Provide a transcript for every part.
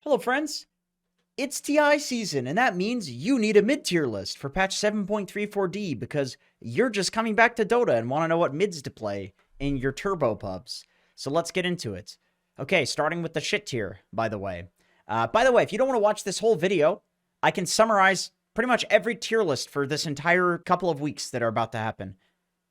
Hello, friends. It's TI season, and that means you need a mid-tier list for patch 7.34D because you're just coming back to Dota and want to know what mids to play in your turbo pubs. So let's get into it. Okay, starting with the shit tier, by the way. If you don't want to watch this whole video, I can summarize pretty much every tier list for this entire couple of weeks that are about to happen.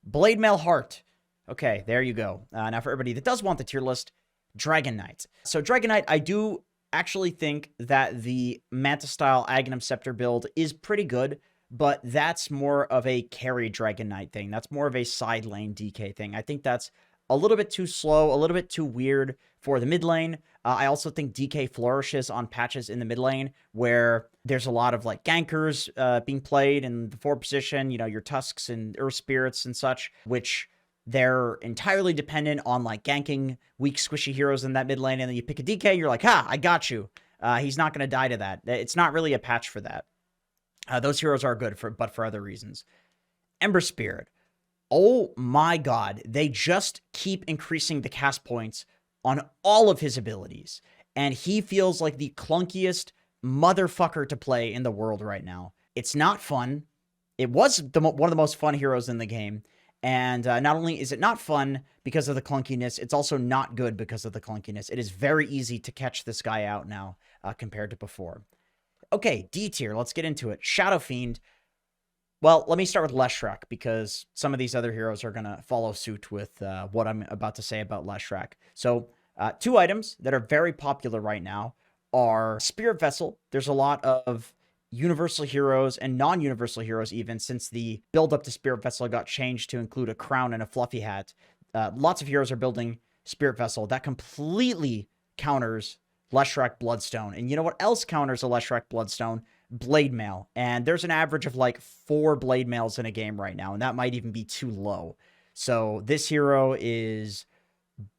Blade Mail Heart. Okay, there you go. Now for everybody that does want the tier list, Dragon Knight. So Dragon Knight, I do actually think that the Manta-style Aghanim Scepter build is pretty good, but that's more of a carry Dragon Knight thing. That's more of a side lane DK thing. I think that's a little bit too slow, a little bit too weird for the mid lane. I also think DK flourishes on patches in the mid lane where there's a lot of like gankers being played in the forward position, you know, your Tusks and Earth Spirits and such, which they're entirely dependent on like ganking weak squishy heroes in that mid lane, and then you pick a DK, you're like, ha, I got you. He's not going to die to that. It's not really a patch for that. Those heroes are good, but for other reasons. Ember Spirit. Oh my god, they just keep increasing the cast points on all of his abilities, and he feels like the clunkiest motherfucker to play in the world right now. It's not fun. It was one of the most fun heroes in the game. And not only is it not fun because of the clunkiness, it's also not good because of the clunkiness. It is very easy to catch this guy out now compared to before. Okay, D tier. Let's get into it. Shadow Fiend. Well, let me start with Leshrac because some of these other heroes are going to follow suit with what I'm about to say about Leshrac. So two items that are very popular right now are Spirit Vessel. There's a lot of universal heroes and non-universal heroes even, since the build-up to Spirit Vessel got changed to include a crown and a fluffy hat. Lots of heroes are building Spirit Vessel. That completely counters Leshrac Bloodstone. And you know what else counters a Leshrac Bloodstone? Blade Mail. And there's an average of like 4 Blade Mails in a game right now, and that might even be too low. So this hero is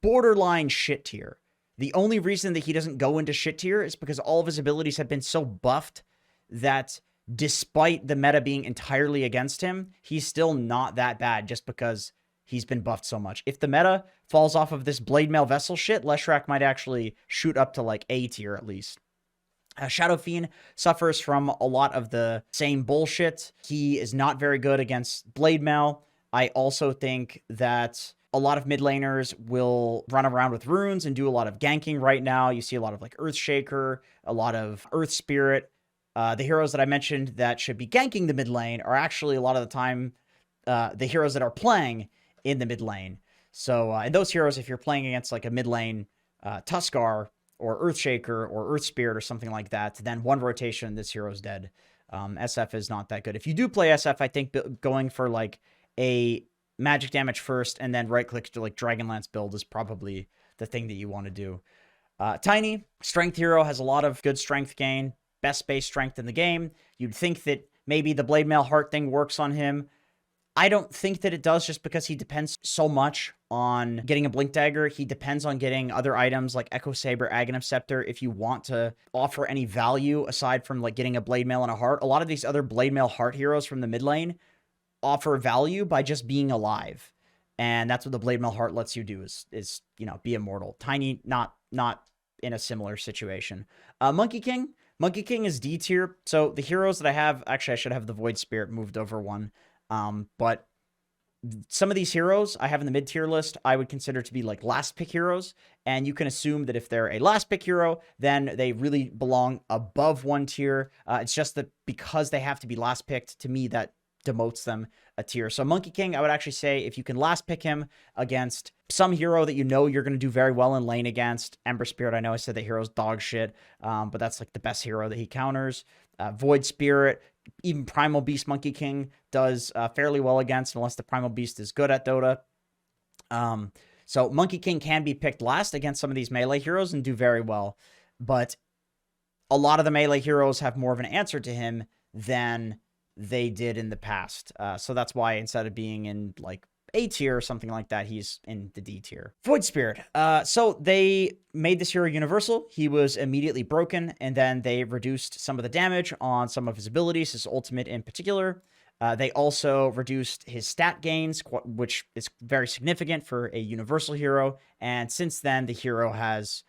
borderline shit tier. The only reason that he doesn't go into shit tier is because all of his abilities have been so buffed that despite the meta being entirely against him, he's still not that bad just because he's been buffed so much. If the meta falls off of this Blade Mail Vessel shit, Leshrac might actually shoot up to like A tier at least. Shadow Fiend suffers from a lot of the same bullshit. He is not very good against Blade Mail. I also think that a lot of mid laners will run around with runes and do a lot of ganking right now. You see a lot of like Earthshaker, a lot of Earth Spirit. The heroes that I mentioned that should be ganking the mid lane are actually a lot of the time the heroes that are playing in the mid lane. So, and those heroes, if you're playing against like a mid lane Tuskar or Earthshaker or Earth Spirit or something like that, then one rotation, this hero's dead. SF is not that good. If you do play SF, I think going for like a magic damage first and then right click to like Dragonlance build is probably the thing that you want to do. Tiny, strength hero, has a lot of good strength gain. Best base strength in the game. You'd think that maybe the Blade Mail Heart thing works on him. I don't think that it does, just because he depends so much on getting a Blink Dagger. He depends on getting other items like Echo Saber, Aghanim Scepter if you want to offer any value aside from like getting a Blade Mail and a Heart. A lot of these other Blade Mail Heart heroes from the mid lane offer value by just being alive. And that's what the Blade Mail Heart lets you do is you know, be immortal. Tiny, not in a similar situation. Monkey King. Monkey King is D tier. So the heroes that I have, actually I should have the Void Spirit moved over one. But some of these heroes I have in the mid tier list, I would consider to be like last pick heroes. And you can assume that if they're a last pick hero, then they really belong above one tier. It's just that because they have to be last picked, to me, that demotes them a tier. So Monkey King, I would actually say if you can last pick him against some hero that you know you're going to do very well in lane against. Ember Spirit, I know I said that hero's dog shit, but that's like the best hero that he counters. Void Spirit, even Primal Beast Monkey King does fairly well against, unless the Primal Beast is good at Dota. So Monkey King can be picked last against some of these melee heroes and do very well, but a lot of the melee heroes have more of an answer to him than they did in the past. So that's why instead of being in like A tier or something like that, he's in the D tier. Void Spirit. So they made this hero universal. He was immediately broken, and then they reduced some of the damage on some of his abilities, his ultimate in particular. They also reduced his stat gains, which is very significant for a universal hero. And since then, the hero has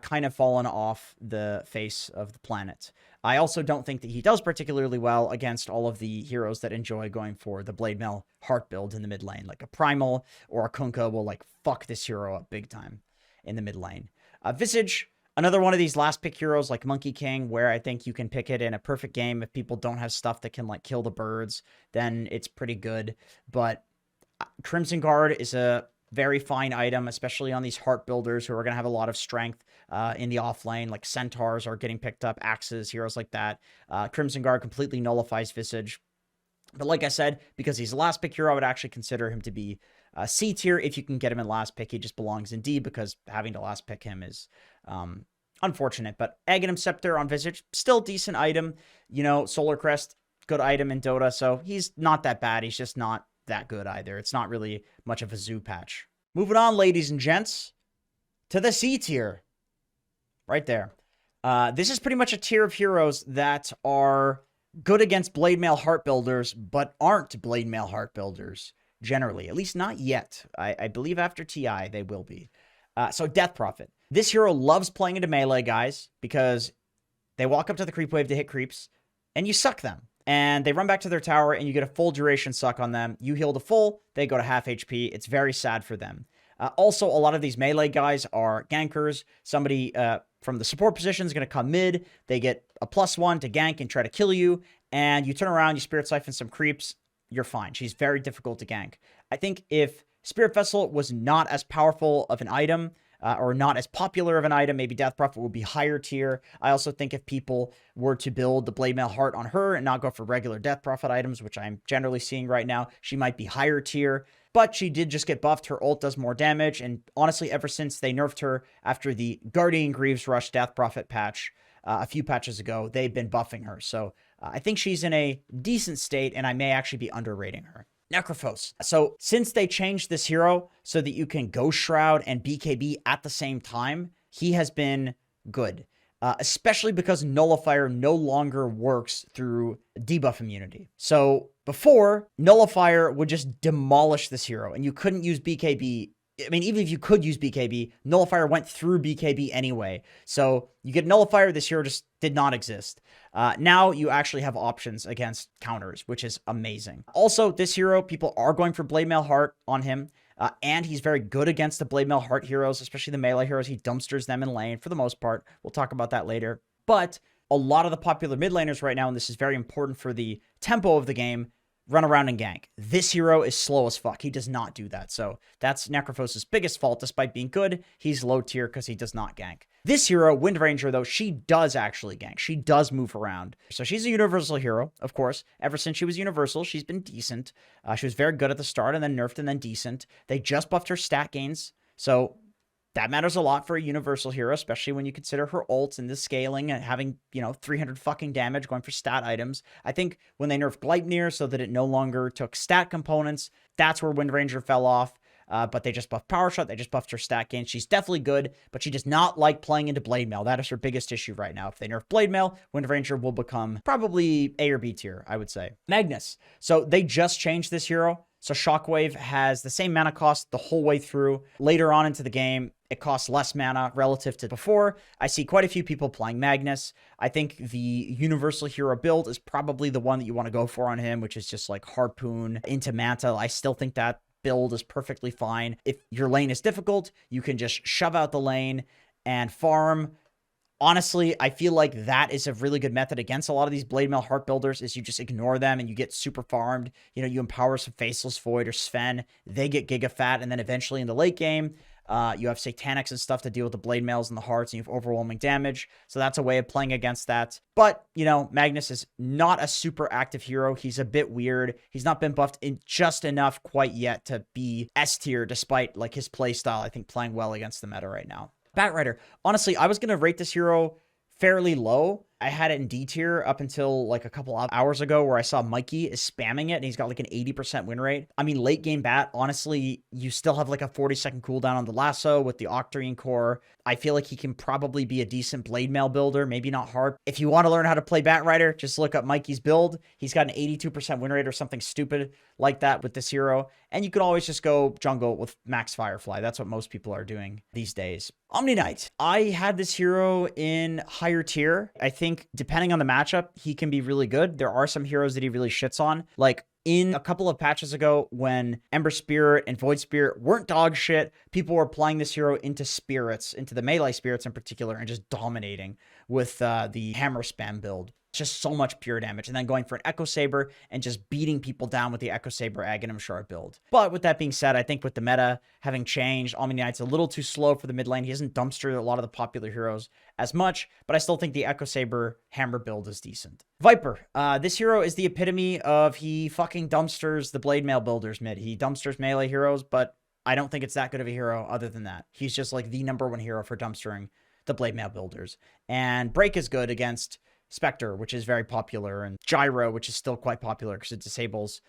kind of fallen off the face of the planet. I also don't think that he does particularly well against all of the heroes that enjoy going for the Blade Mail heart build in the mid lane. Like a Primal or a Kunkka will like fuck this hero up big time in the mid lane. Visage, another one of these last pick heroes like Monkey King, where I think you can pick it in a perfect game. If people don't have stuff that can like kill the birds, then it's pretty good. But Crimson Guard is a very fine item, especially on these heart builders who are going to have a lot of strength in the off lane. Like Centaurs are getting picked up, Axes, heroes like that. Crimson Guard completely nullifies Visage. But like I said, because he's a last pick hero, I would actually consider him to be C tier if you can get him in last pick. He just belongs in D because having to last pick him is unfortunate. But Aghanim Scepter on Visage, still decent item. You know, Solar Crest, good item in Dota, so he's not that bad. He's just not that good either. It's not really much of a zoo patch. Moving on, ladies and gents, to the C tier. Right there. This is pretty much a tier of heroes that are good against Blade Mail Heart Builders, but aren't Blade Mail Heart Builders, generally. At least not yet. I believe after TI, they will be. So Death Prophet. This hero loves playing into melee guys because they walk up to the creep wave to hit creeps, and you suck them. And they run back to their tower, and you get a full duration suck on them. You heal to full, they go to half HP. It's very sad for them. Also, a lot of these melee guys are gankers. Somebody from the support position is going to come mid. They get a +1 to gank and try to kill you. And you turn around, you Spirit Siphon some creeps. You're fine. She's very difficult to gank. I think if Spirit Vessel was not as powerful of an item, or not as popular of an item, maybe Death Prophet would be higher tier. I also think if people were to build the Blade Mail Heart on her and not go for regular Death Prophet items, which I'm generally seeing right now, she might be higher tier. But she did just get buffed. Her ult does more damage. And honestly, ever since they nerfed her after the Guardian Greaves Rush Death Prophet patch a few patches ago, they've been buffing her. So I think she's in a decent state, and I may actually be underrating her. Necrophos. So since they changed this hero so that you can Ghost Shroud and BKB at the same time, he has been good. Especially because Nullifier no longer works through debuff immunity. So before, Nullifier would just demolish this hero, and you couldn't use BKB. I mean, even if you could use BKB, Nullifier went through BKB anyway. So you get Nullifier, this hero just did not exist. Now you actually have options against counters, which is amazing. Also, this hero, people are going for Blade Mail Heart on him. And he's very good against the Blade Mail Heart heroes, especially the melee heroes. He dumpsters them in lane for the most part. We'll talk about that later. But a lot of the popular mid laners right now, and this is very important for the tempo of the game, run around and gank. This hero is slow as fuck. He does not do that. So that's Necrophos' biggest fault. Despite being good, he's low tier because he does not gank. This hero, Wind Ranger, though, she does actually gank. She does move around. So she's a universal hero, of course. Ever since she was universal, she's been decent. She was very good at the start and then nerfed and then decent. They just buffed her stat gains. So that matters a lot for a universal hero, especially when you consider her ult and the scaling and having, 300 fucking damage going for stat items. I think when they nerfed Gleipnir so that it no longer took stat components, that's where Wind Ranger fell off. But they just buffed Power Shot. They just buffed her stat gain. She's definitely good, but she does not like playing into Blade Mail. That is her biggest issue right now. If they nerf Blade Mail, Wind Ranger will become probably A or B tier, I would say. Magnus. So they just changed this hero. So Shockwave has the same mana cost the whole way through. Later on into the game, it costs less mana relative to before. I see quite a few people playing Magnus. I think the universal hero build is probably the one that you want to go for on him, which is just like Harpoon into Manta. I still think that build is perfectly fine. If your lane is difficult, you can just shove out the lane and farm. Honestly, I feel like that is a really good method against a lot of these Blade Mail Heart Builders is you just ignore them and you get super farmed. You empower some Faceless Void or Sven. They get Giga Fat, and then eventually in the late game, you have Satanics and stuff to deal with the Blade Mails and the Hearts, and you have overwhelming damage. So that's a way of playing against that. But, Magnus is not a super active hero. He's a bit weird. He's not been buffed in just enough quite yet to be S tier, despite like his play style, I think, playing well against the meta right now. Batrider. Honestly, I was going to rate this hero fairly low. I had it in D tier up until like a couple of hours ago where I saw Mikey is spamming it and he's got like an 80% win rate. I mean, late game Bat, honestly, you still have like a 40-second cooldown on the lasso with the Octarine core. I feel like he can probably be a decent Blade Mail builder, maybe not hard. If you want to learn how to play Batrider, just look up Mikey's build. He's got an 82% win rate or something stupid like that with this hero. And you can always just go jungle with Max Firefly. That's what most people are doing these days. Omni Knight. I had this hero in higher tier. I think depending on the matchup, he can be really good. There are some heroes that he really shits on. Like in a couple of patches ago when Ember Spirit and Void Spirit weren't dog shit, people were applying this hero into spirits, into the melee spirits in particular, and just dominating with the hammer spam build. Just so much pure damage, and then going for an Echo Saber and just beating people down with the Echo Saber Aghanim Shard build. But with that being said, I think with the meta having changed, Omni Knight's a little too slow for the mid lane. He hasn't dumpstered a lot of the popular heroes as much, but I still think the Echo Saber hammer build is decent. Viper. This hero is the epitome of he fucking dumpsters the Blade Mail builders mid. He dumpsters melee heroes, but I don't think it's that good of a hero other than that. He's just like the #1 hero for dumpstering the Blade Mail builders. And Break is good against Spectre, which is very popular, and Gyro, which is still quite popular because it disables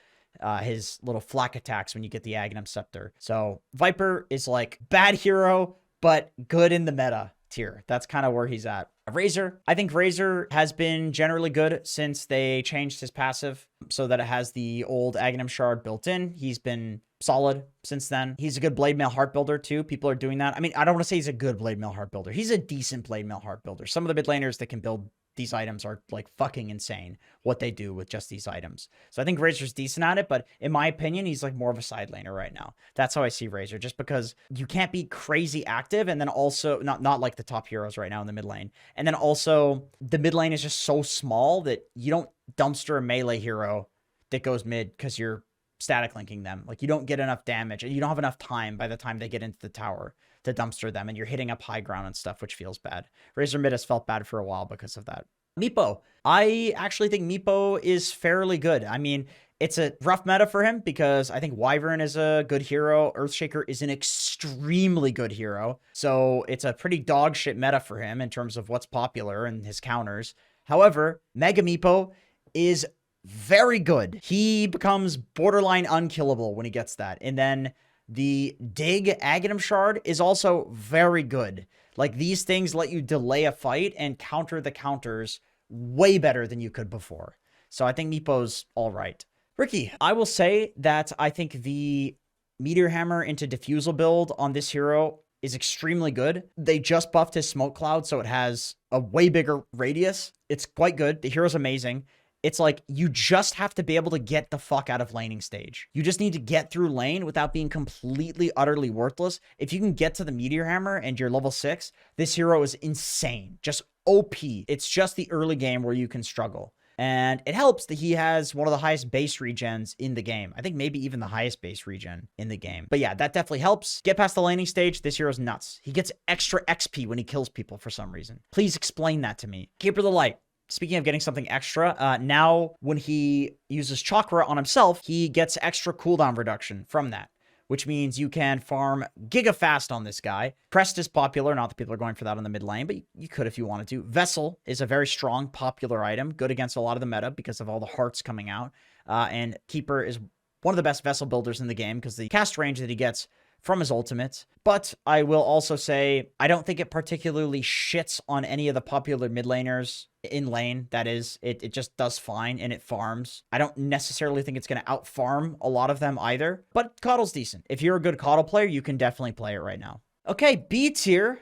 his little flak attacks when you get the Aghanim Scepter. So Viper is like bad hero, but good in the meta tier. That's kind of where he's at. Razor. I think Razor has been generally good since they changed his passive so that it has the old Aghanim Shard built in. He's been solid since then. He's a good Blade Mail Heart builder too. People are doing that. I mean, I don't want to say he's a good Blade Mail Heart builder. He's a decent Blade Mail Heart builder. Some of the mid laners that can build these items are like fucking insane what they do with just these items. So I think Razor's decent at it, but in my opinion, he's like more of a side laner right now. That's how I see Razor, just because you can't be crazy active and then also not like the top heroes right now in the mid lane. And then also the mid lane is just so small that you don't dumpster a melee hero that goes mid because you're static linking them. Like you don't get enough damage and you don't have enough time by the time they get into the tower to dumpster them, and you're hitting up high ground and stuff, which feels bad. Razor mid has felt bad for a while because of that. Meepo. I actually think Meepo is fairly good. I mean, it's a rough meta for him because I think Wyvern is a good hero. Earthshaker is an extremely good hero. So it's a pretty dog shit meta for him in terms of what's popular and his counters. However, Mega Meepo is very good. He becomes borderline unkillable when he gets that. And then the Dig Aghanim Shard is also very good. Like, these things let you delay a fight and counter the counters way better than you could before. So I think Meepo's all right. Riki, I will say that I think the Meteor Hammer into Diffusal build on this hero is extremely good. They just buffed his Smoke Cloud, so it has a way bigger radius. It's quite good. The hero's amazing. It's like, you just have to be able to get the fuck out of laning stage. You just need to get through lane without being completely, utterly worthless. If you can get to the Meteor Hammer and you're level 6, this hero is insane. Just OP. It's just the early game where you can struggle. And it helps that he has one of the highest base regens in the game. I think maybe even the highest base regen in the game. But yeah, that definitely helps. Get past the laning stage, this hero's nuts. He gets extra XP when he kills people for some reason. Please explain that to me. Keeper of the Light. Speaking of getting something extra, now when he uses Chakra on himself, he gets extra cooldown reduction from that, which means you can farm giga fast on this guy. Crest is popular. Not that people are going for that on the mid lane, but you could if you wanted to. Vessel is a very strong, popular item, good against a lot of the meta because of all the hearts coming out. And Keeper is one of the best Vessel builders in the game because the cast range that he gets from his ultimate. But I will also say, I don't think it particularly shits on any of the popular mid laners in lane. That is, it just does fine and it farms. I don't necessarily think it's going to out farm a lot of them either, but Coddle's decent. If you're a good Coddle player, you can definitely play it right now. Okay, B tier.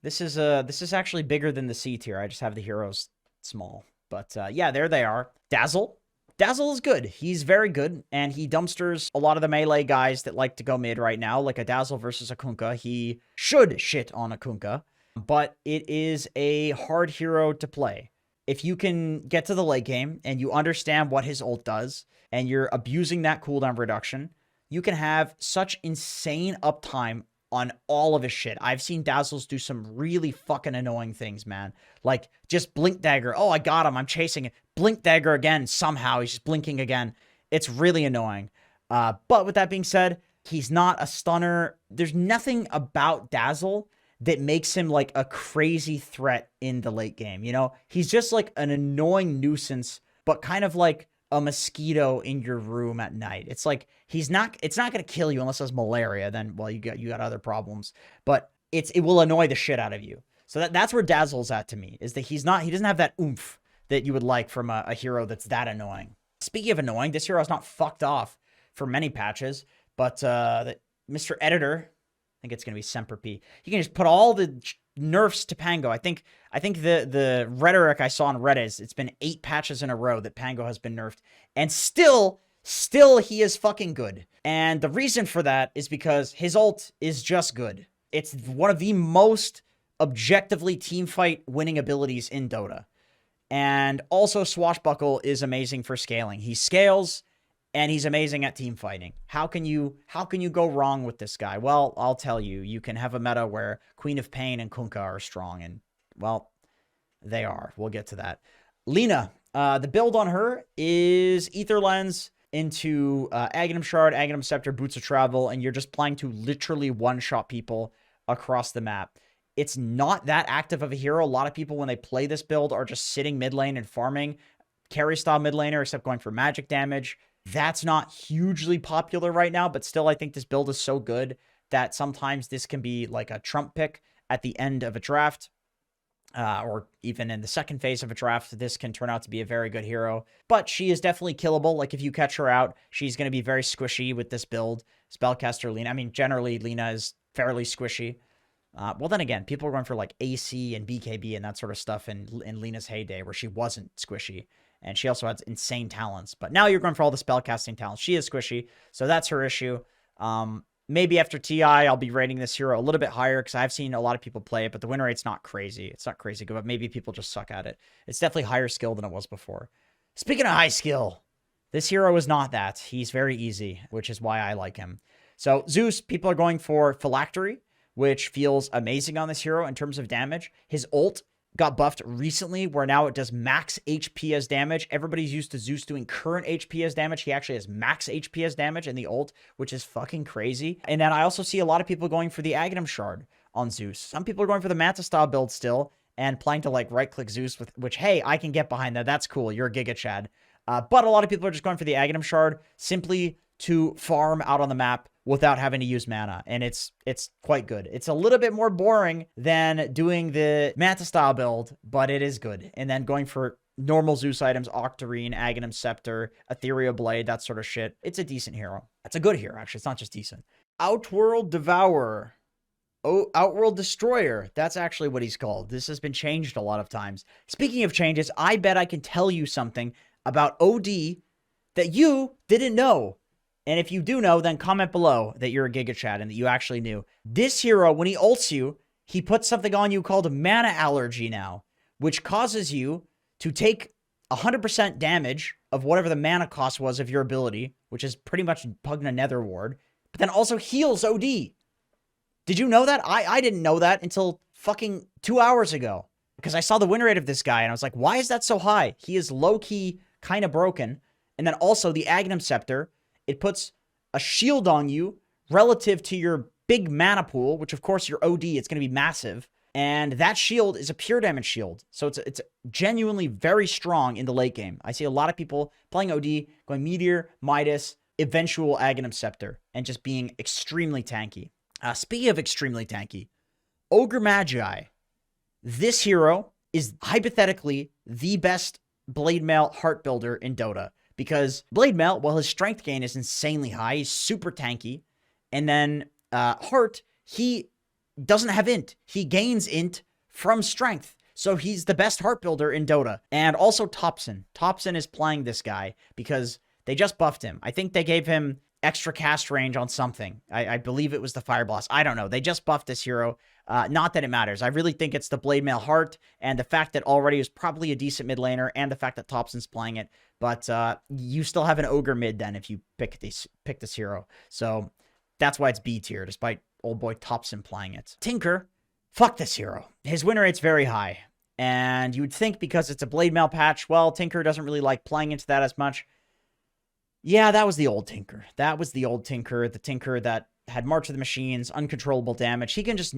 This is actually bigger than the C tier. I just have the heroes small, but yeah, there they are. Dazzle. Dazzle is good. He's very good, and he dumpsters a lot of the melee guys that like to go mid right now, like a Dazzle versus a Kunkka. He should shit on a Kunkka, but it is a hard hero to play. If you can get to the late game and you understand what his ult does, and you're abusing that cooldown reduction, you can have such insane uptime on all of his shit. I've seen Dazzles do some really fucking annoying things, man. Like, just Blink Dagger. Oh, I got him. I'm chasing it. Blink Dagger again. Somehow he's just blinking again. It's really annoying. But with that being said, he's not a stunner. There's nothing about Dazzle that makes him like a crazy threat in the late game. You know, he's just like an annoying nuisance, but kind of like a mosquito in your room at night. It's like, it's not going to kill you unless it's malaria. Then, well, you got other problems, but it will annoy the shit out of you. So that's where Dazzle's at to me, is that he doesn't have that oomph that you would like from a hero that's that annoying. Speaking of annoying, this hero is not fucked off for many patches, But Mr. Editor, I think it's going to be Semper P. You can just put all the nerfs to Pango. I think the rhetoric I saw on Reddit is it's been 8 patches in a row that Pango has been nerfed, and still he is fucking good. And the reason for that is because his ult is just good. It's one of the most objectively teamfight winning abilities in Dota. And also Swashbuckle is amazing for scaling. He scales and he's amazing at team fighting. How can you go wrong with this guy? Well, I'll tell you. You can have a meta where Queen of Pain and Kunkka are strong, and well, they are. We'll get to that. Lina, the build on her is Ether Lens into Aghanim Shard, Aghanim Scepter, Boots of Travel, and you're just playing to literally one-shot people across the map. It's not that active of a hero. A lot of people, when they play this build, are just sitting mid lane and farming. Carry-style mid laner, except going for magic damage. That's not hugely popular right now, but still I think this build is so good that sometimes this can be like a trump pick at the end of a draft, or even in the second phase of a draft. This can turn out to be a very good hero, but she is definitely killable. Like if you catch her out, she's going to be very squishy with this build. Spellcaster Lina, I mean, generally Lina is fairly squishy. Well, then again, people are going for like AC and BKB and that sort of stuff in Lina's heyday where she wasn't squishy. And she also has insane talents. But now you're going for all the spellcasting talents. She is squishy, so that's her issue. Maybe after TI, I'll be rating this hero a little bit higher because I've seen a lot of people play it, but the win rate's not crazy. It's not crazy good, but maybe people just suck at it. It's definitely higher skill than it was before. Speaking of high skill, this hero is not that. He's very easy, which is why I like him. So Zeus, people are going for Phylactery, which feels amazing on this hero in terms of damage. His ult got buffed recently where now it does max HP as damage. Everybody's used to Zeus doing current HP as damage. He actually has max HP as damage in the ult, which is fucking crazy. And then I also see a lot of people going for the Aghanim Shard on Zeus. Some people are going for the Manta style build still and planning to like right click Zeus, with which, hey, I can get behind that. That's cool. You're a Giga Chad. But a lot of people are just going for the Aghanim Shard simply to farm out on the map without having to use mana, and it's quite good. It's a little bit more boring than doing the Manta style build, but it is good. And then going for normal Zeus items, Octarine, Aghanim Scepter, Ethereal Blade, that sort of shit. It's a decent hero. It's a good hero, actually. It's not just decent. Outworld Devourer. Oh, Outworld Destroyer. That's actually what he's called. This has been changed a lot of times. Speaking of changes, I bet I can tell you something about OD that you didn't know. And if you do know, then comment below that you're a Giga Chad and that you actually knew. This hero, when he ults you, he puts something on you called a mana allergy now, which causes you to take 100% damage of whatever the mana cost was of your ability, which is pretty much Pugna Nether Ward, but then also heals OD. Did you know that? I didn't know that until fucking 2 hours ago, because I saw the win rate of this guy and I was like, why is that so high? He is low-key kind of broken. And then also the Aghanim Scepter, it puts a shield on you relative to your big mana pool, which of course your OD, it's going to be massive. And that shield is a pure damage shield. So it's genuinely very strong in the late game. I see a lot of people playing OD, going Meteor, Midas, eventual Aghanim Scepter, and just being extremely tanky. Speaking of extremely tanky, Ogre Magi. This hero is hypothetically the best Blade Mail heart builder in Dota. Because Blade Mail, while his strength gain is insanely high, he's super tanky. And then Heart, he doesn't have int. He gains int from strength. So he's the best heart builder in Dota. And also Topson. Topson is playing this guy because they just buffed him. I think they gave him extra cast range on something. I believe it was the Fire Blast. I don't know. They just buffed this hero. Not that it matters. I really think it's the Blade Mail Heart and the fact that already is probably a decent mid laner and the fact that Topson's playing it. But you still have an Ogre mid then if you pick this hero. So that's why it's B tier, despite old boy Topson playing it. Tinker, fuck this hero. His win rate's very high. And you would think because it's a Blade Mail patch, well, Tinker doesn't really like playing into that as much. Yeah, that was the old Tinker. That was the old Tinker. The Tinker that had March of the Machines, uncontrollable damage. He can just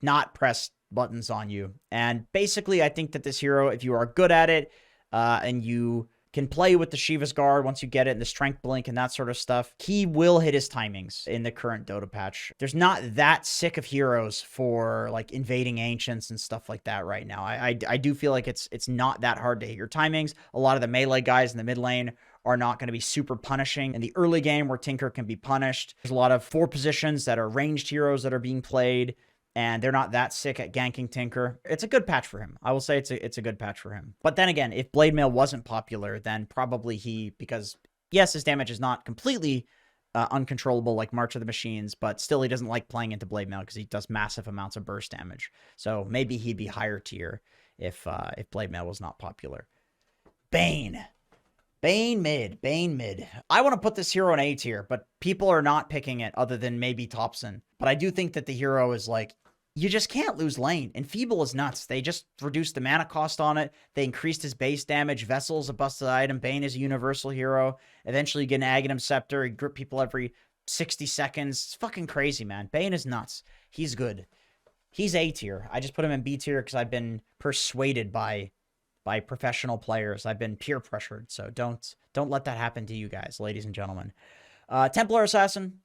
not press buttons on you. And basically, I think that this hero, if you are good at it, and you can play with the Shiva's Guard once you get it, and the Strength Blink and that sort of stuff. He will hit his timings in the current Dota patch. There's not that sick of heroes for like invading ancients and stuff like that right now. I do feel like it's not that hard to hit your timings. A lot of the melee guys in the mid lane are not going to be super punishing in the early game where Tinker can be punished. There's a lot of 4 positions that are ranged heroes that are being played, and they're not that sick at ganking Tinker. It's a good patch for him. I will say it's a good patch for him. But then again, if Blade Mail wasn't popular, then probably because yes, his damage is not completely uncontrollable like March of the Machines, but still he doesn't like playing into Blade Mail because he does massive amounts of burst damage. So maybe he'd be higher tier if Blade Mail was not popular. Bane mid. I want to put this hero in A tier, but people are not picking it other than maybe Thompson. But I do think that the hero is like, you just can't lose lane. And Feeble is nuts. They just reduced the mana cost on it. They increased his base damage. Vessel's a busted item. Bane is a universal hero. Eventually you get an Aghanim Scepter. He grip people every 60 seconds. It's fucking crazy, man. Bane is nuts. He's good. He's A tier. I just put him in B tier because I've been persuaded by professional players. I've been peer pressured, so don't let that happen to you guys, ladies and gentlemen. Templar Assassin.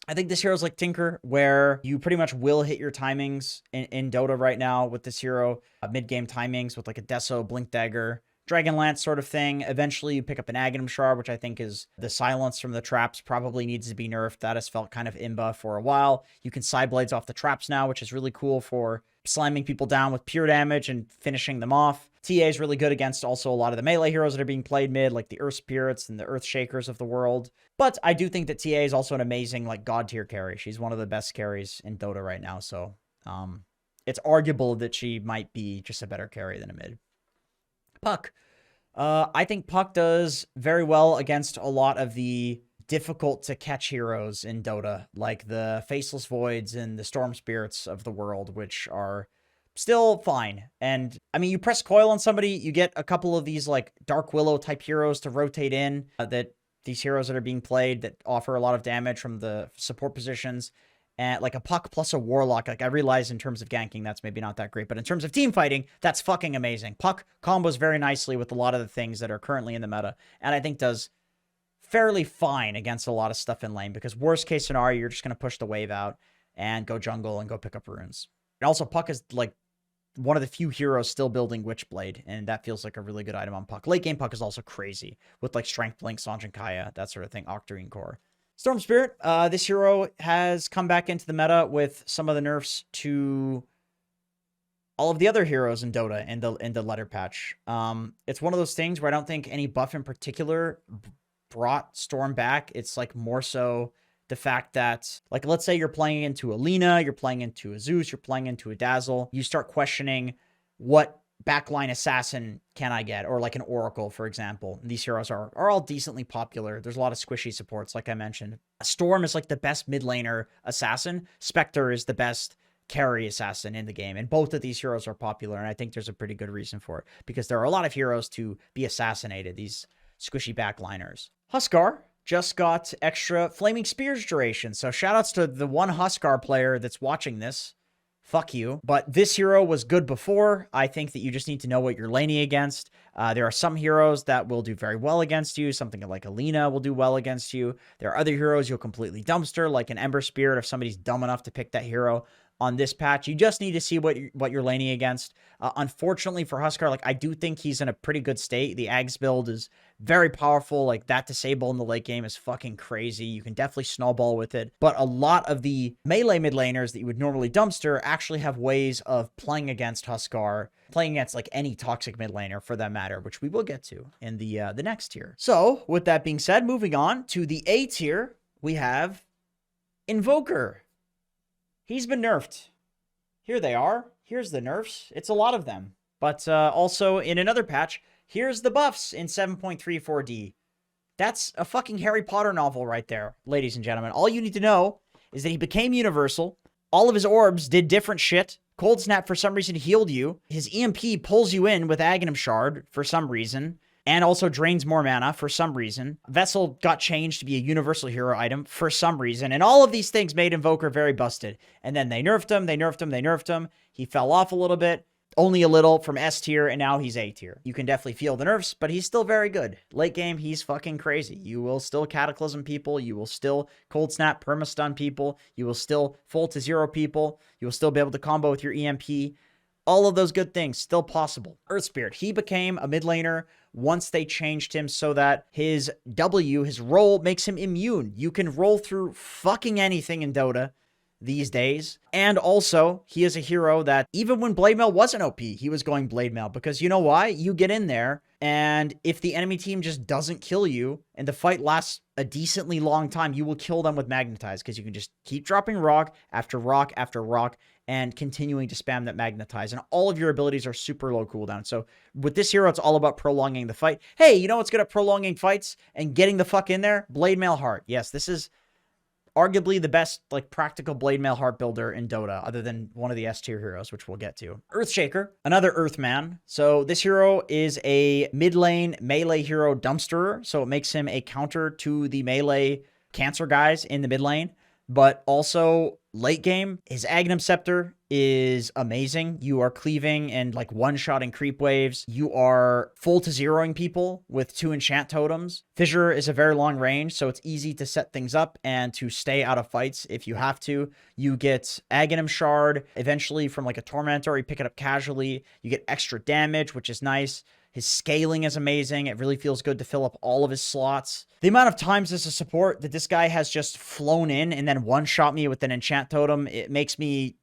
I think this hero is like Tinker, where you pretty much will hit your timings in Dota right now with this hero. Mid-game timings with like a Deso, Blink Dagger, Dragonlance sort of thing. Eventually you pick up an Aghanim Shard, which I think is the silence from the traps probably needs to be nerfed. That has felt kind of imba for a while. You can side blades off the traps now, which is really cool for slamming people down with pure damage and finishing them off. TA is really good against also a lot of the melee heroes that are being played mid, like the Earth Spirits and the Earth Shakers of the world. But I do think that TA is also an amazing like god tier carry. She's one of the best carries in Dota right now, so it's arguable that she might be just a better carry than a mid. Puck. I think Puck does very well against a lot of the difficult to catch heroes in Dota, like the Faceless Voids and the Storm Spirits of the world, which are still fine. And I mean, you press coil on somebody, you get a couple of these like Dark Willow type heroes to rotate in, that these heroes that are being played that offer a lot of damage from the support positions. And like a Puck plus a Warlock, like I realize in terms of ganking, that's maybe not that great, but in terms of team fighting, that's fucking amazing. Puck combos very nicely with a lot of the things that are currently in the meta, and I think does fairly fine against a lot of stuff in lane, because worst case scenario, you're just going to push the wave out and go jungle and go pick up runes. And also Puck is like one of the few heroes still building Witchblade, and that feels like a really good item on Puck. Late game Puck is also crazy with like Strength Blink, Sanjin Kaya, that sort of thing, Octarine Core. Storm Spirit, this hero has come back into the meta with some of the nerfs to all of the other heroes in Dota in the letter patch. It's one of those things where I don't think any buff in particular brought Storm back. It's like more so the fact that, like, let's say you're playing into a Lina, you're playing into a Zeus, you're playing into a Dazzle, you start questioning what backline assassin can I get, or like an Oracle, for example. These heroes are all decently popular. There's a lot of squishy supports, like I mentioned. Storm is like the best mid laner assassin. Spectre is the best carry assassin in the game, and both of these heroes are popular, and I think there's a pretty good reason for it, because there are a lot of heroes to be assassinated, these squishy backliners. Huskar just got extra Flaming Spears duration, so shoutouts to the one Huskar player that's watching this. Fuck you. But this hero was good before. I think that you just need to know what you're laning against. There are some heroes that will do very well against you. Something like Alina will do well against you. There are other heroes you'll completely dumpster, like an Ember Spirit if somebody's dumb enough to pick that hero on this patch. You just need to see what you're laning against. Unfortunately for Huskar, like, I do think he's in a pretty good state. The Ags build is very powerful. Like, that disable in the late game is fucking crazy. You can definitely snowball with it. But a lot of the melee mid laners that you would normally dumpster actually have ways of playing against Huskar, playing against like any toxic mid laner for that matter, which we will get to in the next tier. So with that being said, moving on to the A tier, we have Invoker. He's been nerfed. Here they are. Here's the nerfs. It's a lot of them. But also in another patch, here's the buffs in 7.34D. That's a fucking Harry Potter novel right there, ladies and gentlemen. All you need to know is that he became universal. All of his orbs did different shit. Cold Snap for some reason healed you. His EMP pulls you in with Aghanim Shard for some reason, and also drains more mana for some reason. Vessel got changed to be a universal hero item for some reason, and all of these things made Invoker very busted. And then they nerfed him, they nerfed him, they nerfed him. He fell off a little bit. only a little from S tier, and now he's A tier. You can definitely feel the nerfs, but he's still very good. Late game, he's fucking crazy. You will still Cataclysm people. You will still Cold Snap Permastun people. You will still full to 0 people. You will still be able to combo with your EMP. All of those good things still possible. Earth Spirit, he became a mid laner once they changed him so that his W, his roll, makes him immune. You can roll through fucking anything in Dota these days. And also, he is a hero that even when Blade Mail wasn't OP, he was going Blade Mail, because you know why? You get in there, and if the enemy team just doesn't kill you and the fight lasts a decently long time, you will kill them with Magnetize, because you can just keep dropping rock after rock after rock and continuing to spam that Magnetize, and all of your abilities are super low cooldown. So with this hero, it's all about prolonging the fight. Hey, you know what's good at prolonging fights and getting the fuck in there? Blade Mail Heart. Yes, this is arguably the best, like, practical Blade Mail Heart builder in Dota, other than one of the S tier heroes, which we'll get to. Earthshaker, another Earthman. So this hero is a mid lane melee hero dumpsterer, so it makes him a counter to the melee cancer guys in the mid lane. But also late game, his Aghanim Scepter is amazing. You are cleaving and like one-shotting creep waves. You are full to zeroing people with 2 enchant totems. Fissure is a very long range, so it's easy to set things up and to stay out of fights if you have to. You get Aghanim Shard eventually from like a Tormentor. You pick it up casually. You get extra damage, which is nice. His scaling is amazing. It really feels good to fill up all of his slots. The amount of times as a support that this guy has just flown in and then one-shot me with an enchant totem, it makes me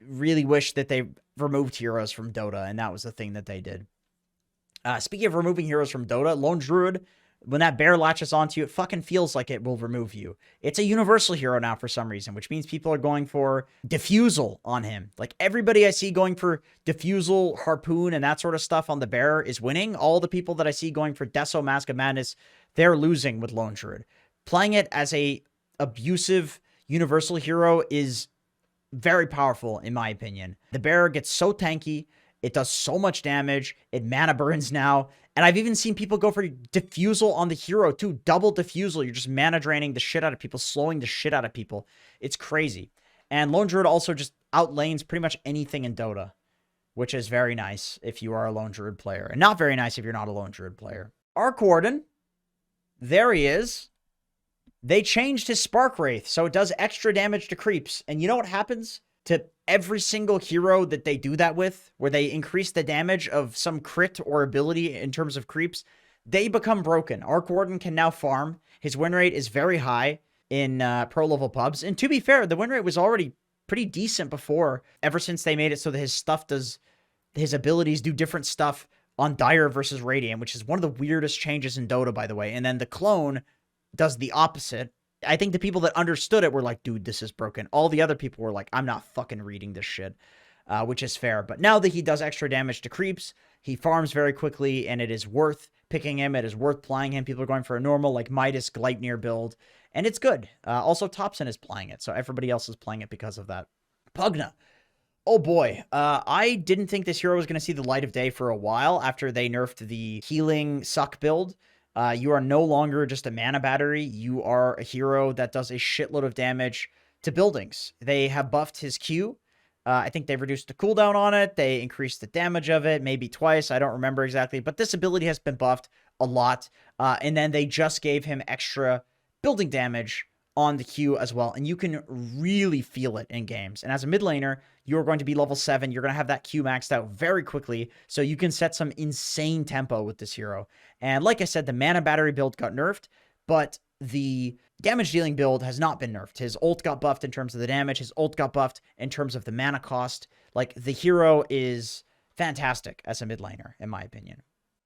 really wish that they removed heroes from Dota, and that was the thing that they did. Speaking of removing heroes from Dota, Lone Druid, when that bear latches onto you, it fucking feels like it will remove you. It's a universal hero now for some reason, which means people are going for Diffusal on him. Like, everybody I see going for Diffusal, Harpoon, and that sort of stuff on the bear is winning. All the people that I see going for Deso, Mask of Madness, they're losing with Lone Druid. Playing it as a abusive universal hero is very powerful, in my opinion. The bear gets so tanky. It does so much damage. It mana burns now. And I've even seen people go for Diffusal on the hero, too. Double Diffusal. You're just mana draining the shit out of people, slowing the shit out of people. It's crazy. And Lone Druid also just outlanes pretty much anything in Dota, which is very nice if you are a Lone Druid player, and not very nice if you're not a Lone Druid player. Arc Warden, there he is. They changed his Spark Wraith, so it does extra damage to creeps. And you know what happens to every single hero that they do that with, where they increase the damage of some crit or ability in terms of creeps? They become broken. Arc Warden can now farm. His win rate is very high in pro level pubs. And to be fair, the win rate was already pretty decent before, ever since they made it so that his abilities do different stuff on Dire versus Radiant, which is one of the weirdest changes in Dota, by the way. And then the clone does the opposite. I think the people that understood it were like, dude, this is broken. All the other people were like, I'm not fucking reading this shit, which is fair. But now that he does extra damage to creeps, he farms very quickly, and it is worth picking him. It is worth playing him. People are going for a normal, like, Midas Gleipnir build, and it's good. Also, Thompson is playing it, so everybody else is playing it because of that. Pugna. Oh boy, I didn't think this hero was going to see the light of day for a while after they nerfed the healing suck build. You are no longer just a mana battery. You are a hero that does a shitload of damage to buildings. They have buffed his Q. I think they've reduced the cooldown on it. They increased the damage of it, maybe twice. I don't remember exactly, but this ability has been buffed a lot. And then they just gave him extra building damage on the Q as well, and you can really feel it in games. And as a mid laner, you're going to be level 7. You're going to have that Q maxed out very quickly, so you can set some insane tempo with this hero. And like I said, the mana battery build got nerfed, but the damage dealing build has not been nerfed. His ult got buffed in terms of the damage. His ult got buffed in terms of the mana cost. Like, the hero is fantastic as a mid laner, in my opinion.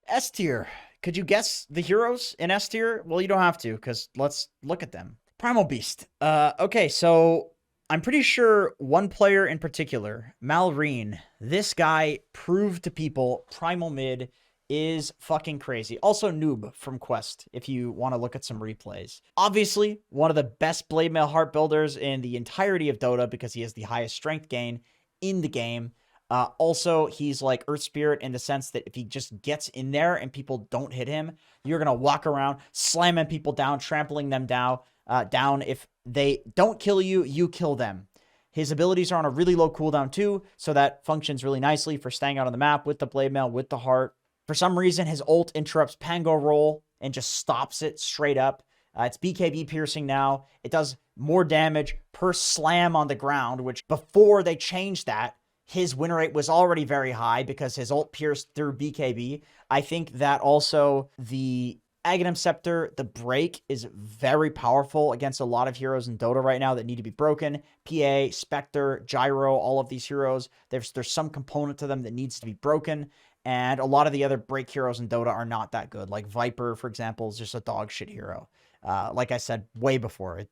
S tier. Could you guess the heroes in S tier? Well, you don't have to, because let's look at them. Primal Beast. Okay, so I'm pretty sure one player in particular, Malrine, this guy proved to people Primal Mid is fucking crazy. Also Noob from Quest, if you want to look at some replays. Obviously, one of the best Blade Mail Heart builders in the entirety of Dota, because he has the highest strength gain in the game. Also, he's like Earth Spirit in the sense that if he just gets in there and people don't hit him, you're going to walk around slamming people down, trampling them down. If they don't kill you, you kill them. His abilities are on a really low cooldown too, so that functions really nicely for staying out on the map with the blade mail, with the heart. For some reason, his ult interrupts Pango roll and just stops it straight up. It's BKB piercing now. It does more damage per slam on the ground, which before they changed that, his win rate was already very high because his ult pierced through BKB. I think that also the Aghanim Scepter, the break, is very powerful against a lot of heroes in Dota right now that need to be broken. PA, Spectre, Gyro, all of these heroes, there's some component to them that needs to be broken. And a lot of the other break heroes in Dota are not that good. Like Viper, for example, is just a dog shit hero. Like I said way before,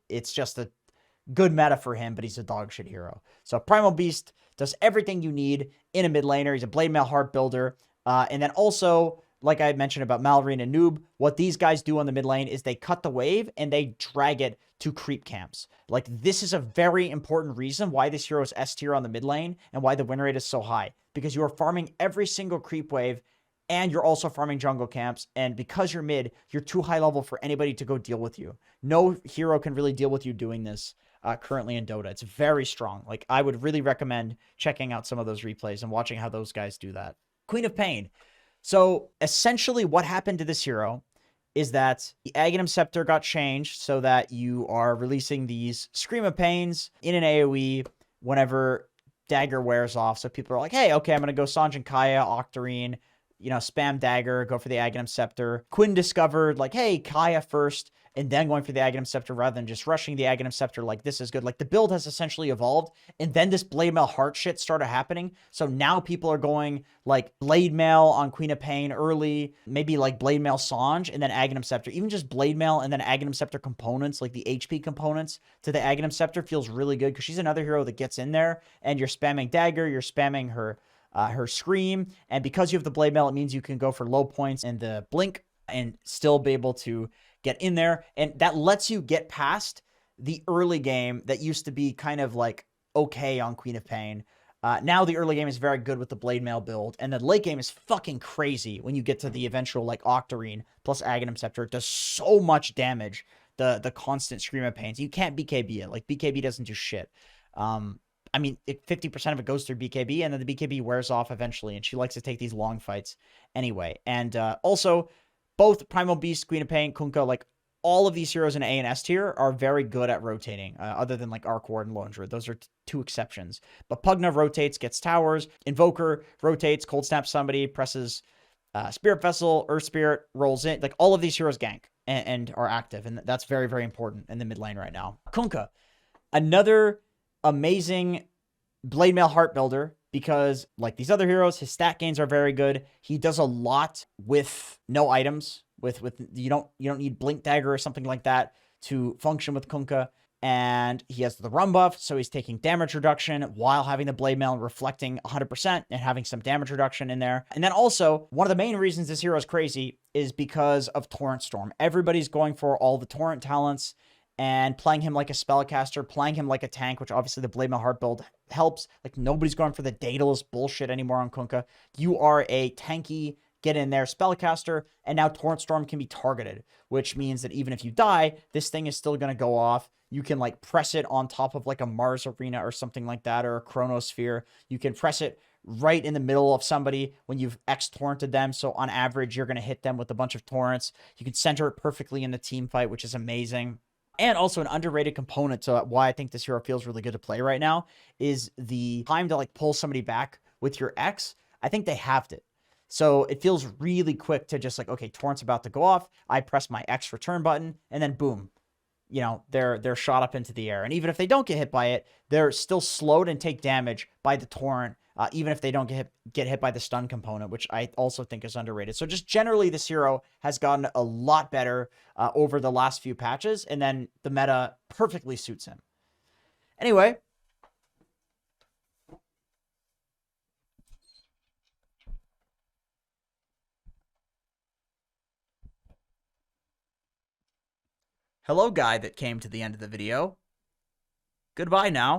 it's just a good meta for him, but he's a dog shit hero. So Primal Beast does everything you need in a mid laner. He's a blade mail heart builder. And then also, like I mentioned about Malrine and Noob, what these guys do on the mid lane is they cut the wave and they drag it to creep camps. Like, this is a very important reason why this hero is S tier on the mid lane and why the win rate is so high. Because you are farming every single creep wave and you're also farming jungle camps. And because you're mid, you're too high level for anybody to go deal with you. No hero can really deal with you doing this currently in Dota. It's very strong. Like, I would really recommend checking out some of those replays and watching how those guys do that. Queen of Pain. So essentially what happened to this hero is that the Aghanim Scepter got changed so that you are releasing these Scream of Pains in an AoE whenever Dagger wears off. So people are like, hey, okay, I'm going to go Sanjin Kaya, Octarine, spam Dagger, go for the Aghanim Scepter. Quinn discovered, like, hey, Kaya first, and then going for the Aghanim Scepter rather than just rushing the Aghanim Scepter. Like, this is good. Like, the build has essentially evolved, and then this Blade Mail Heart shit started happening. So now people are going, like, Blade Mail on Queen of Pain early, maybe, like, Blade Mail Sanj, and then Aghanim Scepter. Even just Blade Mail and then Aghanim Scepter components, like the HP components to the Aghanim Scepter, feels really good, because she's another hero that gets in there, and you're spamming Dagger, you're spamming her Scream, and because you have the Blade Mail, it means you can go for low points and the Blink and still be able to get in there, and that lets you get past the early game that used to be kind of like okay on Queen of Pain. Now the early game is very good with the Blade Mail build, and the late game is fucking crazy when you get to the eventual, like, Octarine plus Aghanim Scepter. It does so much damage, the constant Scream of Pains. You can't BKB it. Like, BKB doesn't do shit. I mean, 50% of it goes through BKB, and then the BKB wears off eventually, and she likes to take these long fights anyway. And also, both Primal Beast, Queen of Pain, Kunkka, like, all of these heroes in A and S tier are very good at rotating, other than, like, Arc Ward and Lone Druid. Those are two exceptions. But Pugna rotates, gets towers. Invoker rotates, Cold Snap somebody, presses Spirit Vessel, Earth Spirit, rolls in. Like, all of these heroes gank and are active, and that's very, very important in the mid lane right now. Kunkka, another amazing Blade Mail Heart builder, because like these other heroes, his stat gains are very good. He does a lot with no items. With you don't need Blink Dagger or something like that to function with Kunkka. And he has the run buff, so he's taking damage reduction while having the Blade Mail and reflecting 100% and having some damage reduction in there. And then also, one of the main reasons this hero is crazy is because of Torrent Storm. Everybody's going for all the Torrent talents and playing him like a spellcaster, playing him like a tank, which obviously the Blade Mail Heart build helps. Like, nobody's going for the Daedalus bullshit anymore on Kunkka. You are a tanky, get in there spellcaster, and now Torrent Storm can be targeted, which means that even if you die, this thing is still going to go off. You can, like, press it on top of, like, a Mars Arena or something like that, or a Chronosphere. You can press it right in the middle of somebody when you've X-torrented them, so on average, you're going to hit them with a bunch of torrents. You can center it perfectly in the team fight, which is amazing. And also an underrated component to why I think this hero feels really good to play right now is the time to, like, pull somebody back with your X. I think they halved it. So it feels really quick to just, like, okay, torrent's about to go off. I press my X return button, and then boom, they're shot up into the air. And even if they don't get hit by it, they're still slowed and take damage by the torrent, even if they don't get hit by the stun component, which I also think is underrated. So just generally, this hero has gotten a lot better over the last few patches, and then the meta perfectly suits him. Anyway. Hello, guy that came to the end of the video. Goodbye now.